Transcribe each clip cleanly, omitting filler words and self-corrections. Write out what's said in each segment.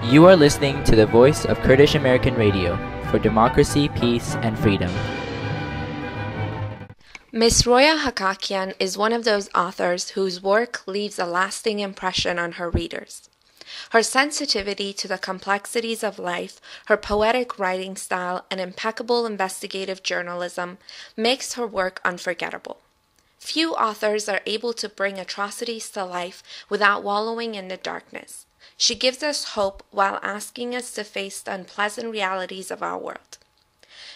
You are listening to the voice of Kurdish American Radio for democracy, peace, and freedom. Miss Roya Hakakian is one of those authors whose work leaves a lasting impression on her readers. Her sensitivity to the complexities of life, her poetic writing style, and impeccable investigative journalism makes her work unforgettable. Few authors are able to bring atrocities to life without wallowing in the darkness. She gives us hope while asking us to face the unpleasant realities of our world.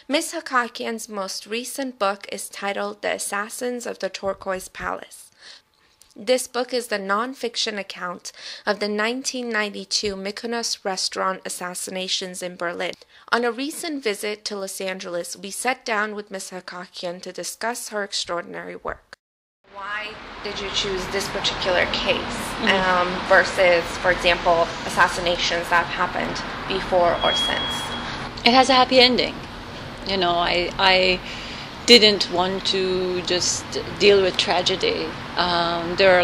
Ms. Hakakian's most recent book is titled The Assassins of the Turquoise Palace. This book is the non-fiction account of the 1992 Mykonos restaurant assassinations in Berlin. On a recent visit to Los Angeles, we sat down with Ms. Hakakian to discuss her extraordinary work. Why did you choose this particular case versus, for example, assassinations that have happened before or since? It has a happy ending. You know, I didn't want to just deal with tragedy. There are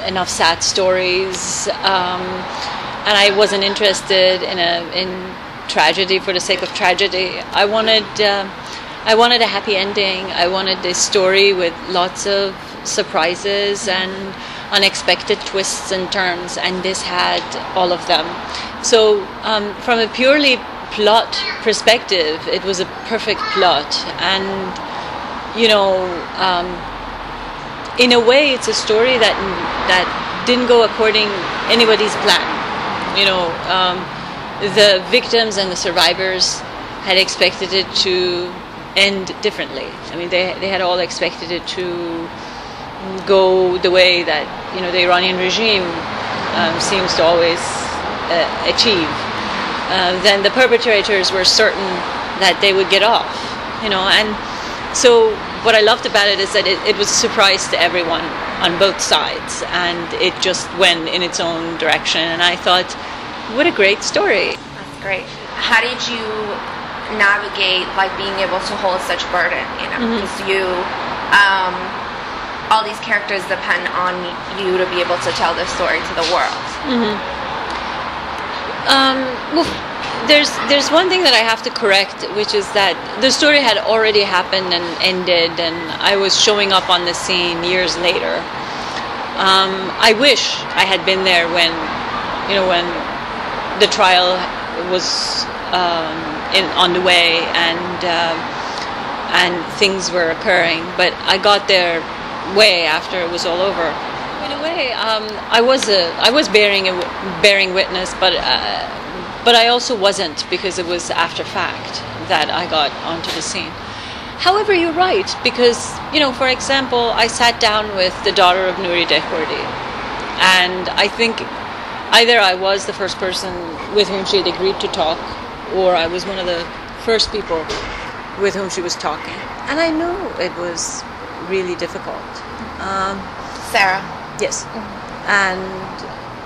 enough sad stories, and I wasn't interested in tragedy for the sake of tragedy. I wanted a happy ending. I wanted a story with lots of surprises and unexpected twists and turns, and this had all of them. So from a purely plot perspective, it was a perfect plot, and you know, in a way, it's a story that didn't go according anybody's plan. You know, the victims and the survivors had expected it to end differently. I mean, they had all expected it to go the way that, you know, the Iranian regime seems to always achieve. Then the perpetrators were certain that they would get off, you know, and so what I loved about it is that it was a surprise to everyone on both sides, and it just went in its own direction, and I thought, what a great story. That's great. How did you navigate like being able to hold such burden, you know, because you all these characters depend on you to be able to tell this story to the world? Well, there's one thing that I have to correct, which is that the story had already happened and ended, and I was showing up on the scene years later. I wish I had been there when the trial was on the way and things were occurring, but I got there way after it was all over. In a way, I was bearing witness, but I also wasn't, because it was after fact that I got onto the scene. However, you're right, because, you know, for example, I sat down with the daughter of Nouri Dekhordi, and I think either I was the first person with whom she had agreed to talk, or I was one of the first people with whom she was talking. And I knew it was really difficult. Sarah? Yes. And,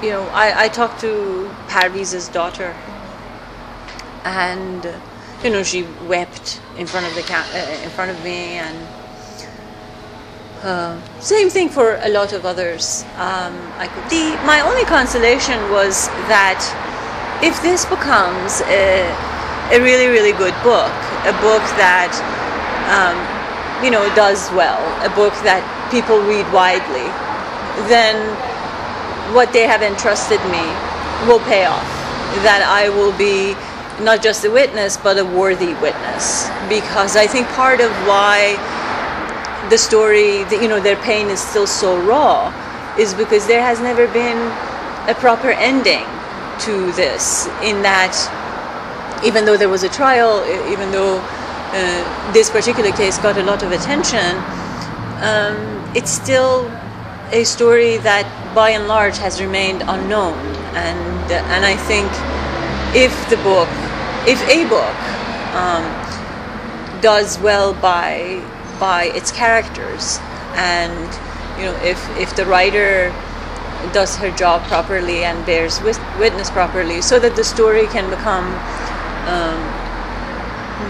you know, I talked to Parviz's daughter, and, you know, she wept in front of me, and same thing for a lot of others. My only consolation was that if this becomes a really, really good book, a book that you know, does well, a book that people read widely, then what they have entrusted me will pay off. That I will be not just a witness, but a worthy witness. Because I think part of why the story, you know, their pain is still so raw, is because there has never been a proper ending to this, in that even though there was a trial, even though this particular case got a lot of attention, it's still a story that by and large has remained unknown, and I think if a book does well by its characters, and you know, if the writer does her job properly and bears witness properly, so that the story can become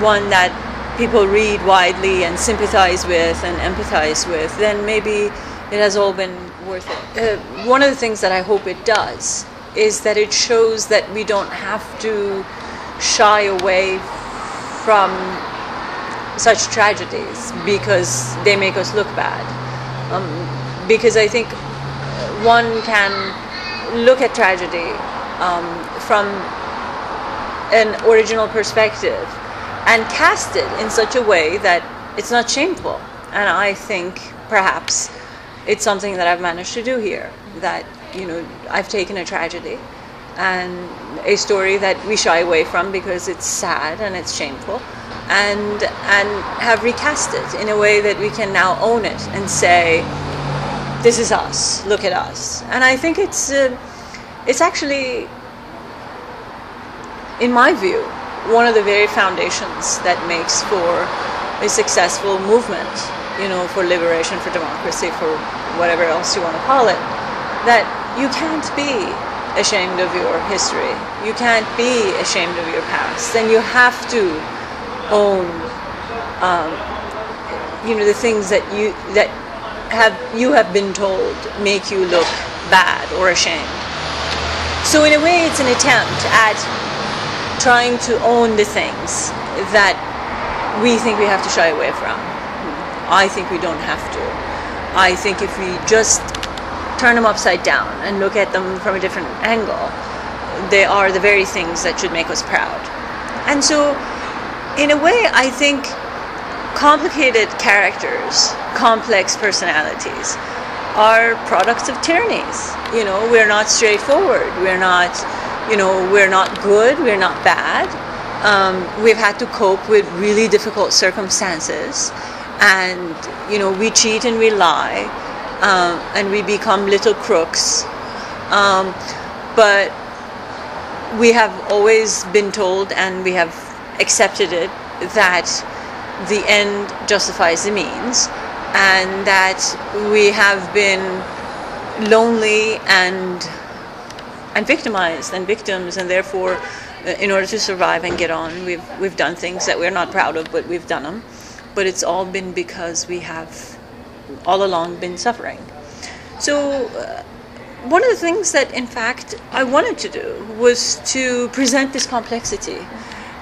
one that people read widely and sympathize with and empathize with, then maybe it has all been worth it. One of the things that I hope it does is that it shows that we don't have to shy away from such tragedies because they make us look bad. Because I think one can look at tragedy from an original perspective and cast it in such a way that it's not shameful. And I think perhaps it's something that I've managed to do here, that, you know, I've taken a tragedy and a story that we shy away from because it's sad and it's shameful, and have recast it in a way that we can now own it and say, this is us, look at us. And I think it's actually, in my view, one of the very foundations that makes for a successful movement, you know, for liberation, for democracy, for whatever else you want to call it, that you can't be ashamed of your history. You can't be ashamed of your past. And you have to own, you know, the things that you have been told make you look bad or ashamed. So in a way, it's an attempt at trying to own the things that we think we have to shy away from. I think we don't have to. I think if we just turn them upside down and look at them from a different angle, they are the very things that should make us proud. And so, in a way, I think complicated characters, complex personalities, are products of tyrannies. You know, we're not straightforward. We're not, you know, we're not good. We're not bad. We've had to cope with really difficult circumstances, and, you know, we cheat and we lie, and we become little crooks. But we have always been told, and we have accepted it, that the end justifies the means, and that we have been lonely and victimized and victims, and therefore, in order to survive and get on, we've done things that we're not proud of, but we've done them. But it's all been because we have all along been suffering. So one of the things that, in fact, I wanted to do was to present this complexity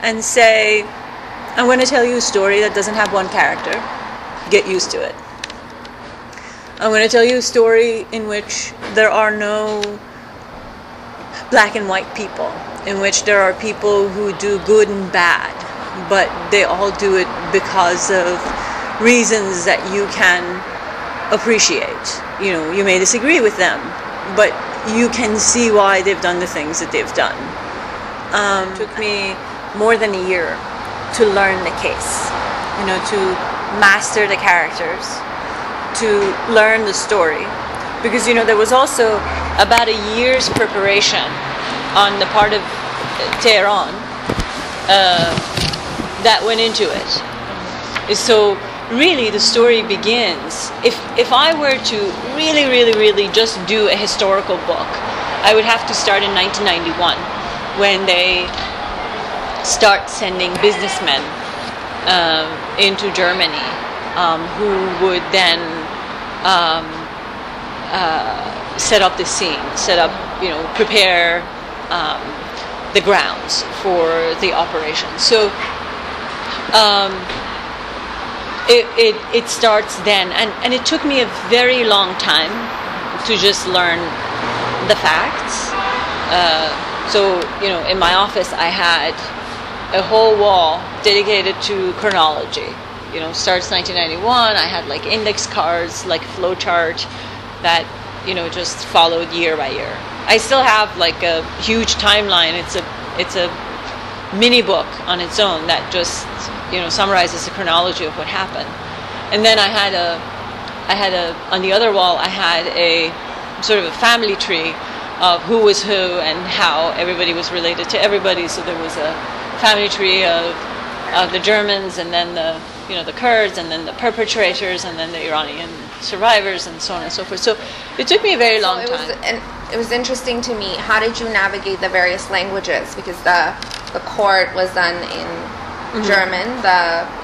and say, I'm going to tell you a story that doesn't have one character. Get used to it. I'm going to tell you a story in which there are no black and white people, in which there are people who do good and bad, but they all do it because of reasons that you can appreciate. You know, you may disagree with them, but you can see why they've done the things that they've done. It took me more than a year to learn the case, you know, to master the characters, to learn the story. Because, you know, there was also about a year's preparation on the part of Tehran that went into it. So really the story begins, if I were to really just do a historical book, I would have to start in 1991, when they start sending businessmen into Germany, who would then set up the scene, you know, prepare the grounds for the operation. So it starts then, and it took me a very long time to just learn the facts. So, you know, in my office I had a whole wall dedicated to chronology. You know, starts 1991, I had like index cards, like flowchart that, you know, just followed year by year. I still have like a huge timeline. It's a mini book on its own that just, you know, summarizes the chronology of what happened. And then I had on the other wall I had a sort of a family tree of who was who and how everybody was related to everybody. So there was a family tree of the Germans, and then the, you know, the Kurds, and then the perpetrators, and then the Iranian survivors, and so on and so forth. So it took me a very long time. It was interesting to me. How did you navigate the various languages? Because the court was done in German.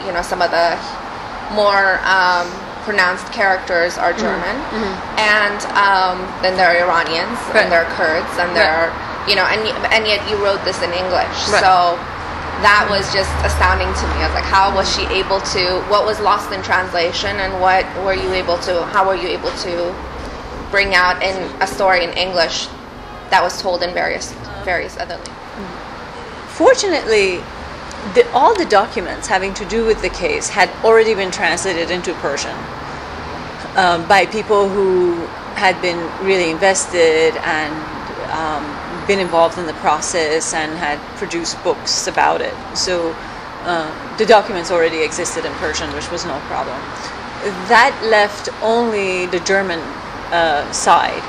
You know, some of the more pronounced characters are German, and then there are Iranians, and there are Kurds, and there are, and yet you wrote this in English. So that was just astounding to me. I was like, how was she able to, what was lost in translation, and how were you able to bring out in a story in English that was told in various other languages? Fortunately, all the documents having to do with the case had already been translated into Persian by people who had been really invested and been involved in the process and had produced books about it. So the documents already existed in Persian, which was no problem. That left only the German side.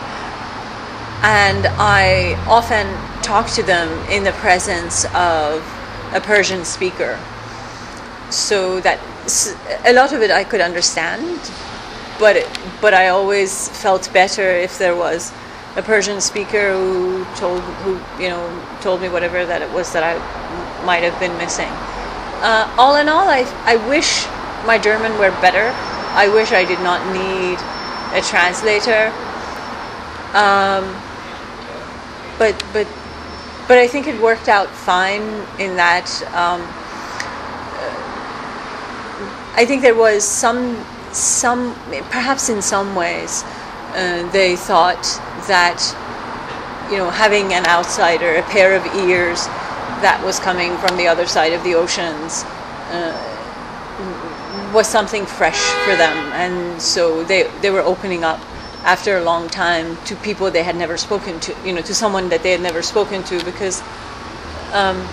And I often talk to them in the presence of a Persian speaker, so that a lot of it I could understand, but I always felt better if there was a Persian speaker who told me whatever that it was that I might have been missing. All in all, I wish my German were better. I wish I did not need a translator. But I think it worked out fine in that I think there was some perhaps in some ways they thought that having an outsider, a pair of ears that was coming from the other side of the oceans was something fresh for them, and so they were opening up after a long time to people they had never spoken to, to someone that they had never spoken to, because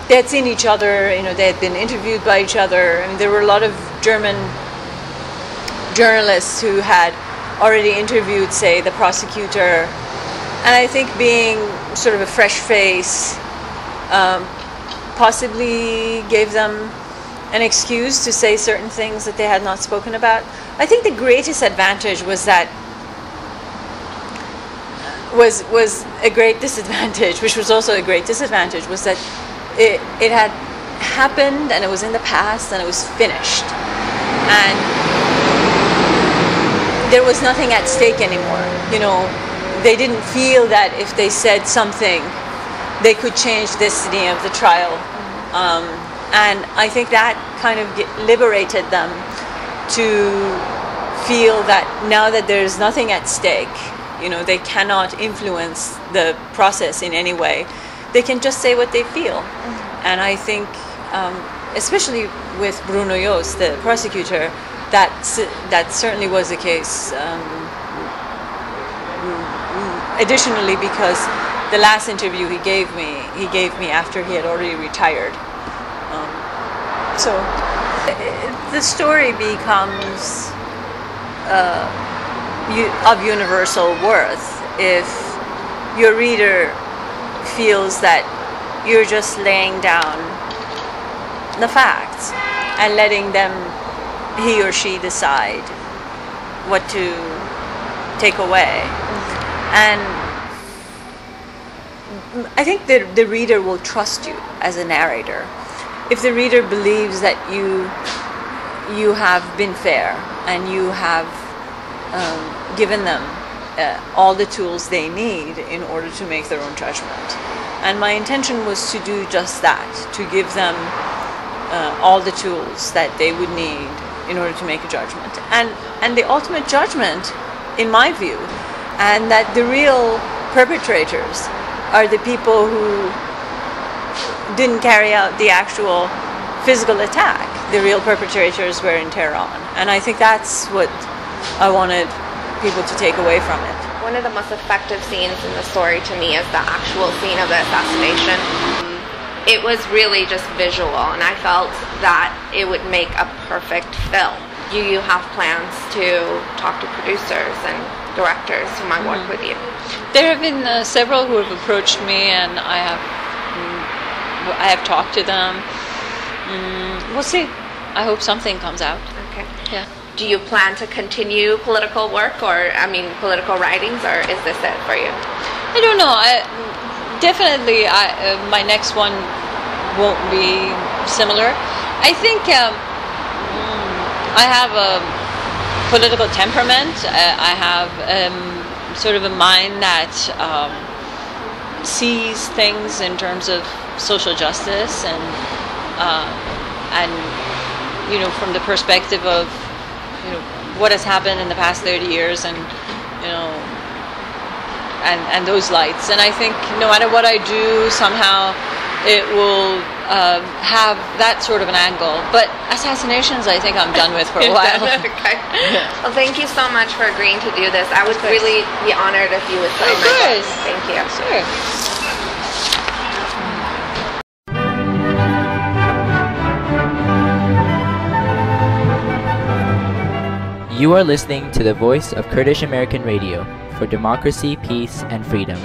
they had seen each other, they had been interviewed by each other. I mean, there were a lot of German journalists who had already interviewed, say, the prosecutor, and I think being sort of a fresh face possibly gave them an excuse to say certain things that they had not spoken about. I think the greatest advantage was that was a great disadvantage, which was also a great disadvantage, was that it had happened and it was in the past and it was finished, and there was nothing at stake anymore. They didn't feel that if they said something they could change the destiny of the trial, and I think that kind of liberated them to feel that now that there's nothing at stake, they cannot influence the process in any way. They can just say what they feel. And I think, especially with Bruno Jost, the prosecutor, that certainly was the case. Additionally, because the last interview he gave me after he had already retired. So the story becomes of universal worth if your reader feels that you're just laying down the facts and letting them, he or she, decide what to take away. And I think the reader will trust you as a narrator if the reader believes that you have been fair and you have given them all the tools they need in order to make their own judgment. And my intention was to do just that, to give them all the tools that they would need in order to make a judgment. And the ultimate judgment, in my view, and that the real perpetrators are the people who didn't carry out the actual physical attack. The real perpetrators were in Tehran. And I think that's what I wanted people to take away from it. One of the most effective scenes in the story to me is the actual scene of the assassination. It was really just visual, and I felt that it would make a perfect film. Do you have plans to talk to producers and directors who might work with you? There have been several who have approached me, and I have talked to them. We'll see. I hope something comes out. Okay. Yeah. Do you plan to continue political work, political writings, or is this it for you? I don't know. Definitely, my next one won't be similar. I think I have political temperament. I have sort of a mind that sees things in terms of social justice and from the perspective of what has happened in the past 30 years and those lights. And I think no matter what I do, somehow it will have that sort of an angle. But assassinations, I think I'm done with for a while. Okay. Well, thank you so much for agreeing to do this. I would really be honored if you would sign my book. Thank you. Sure. You are listening to the voice of Kurdish American Radio for democracy, peace, and freedom.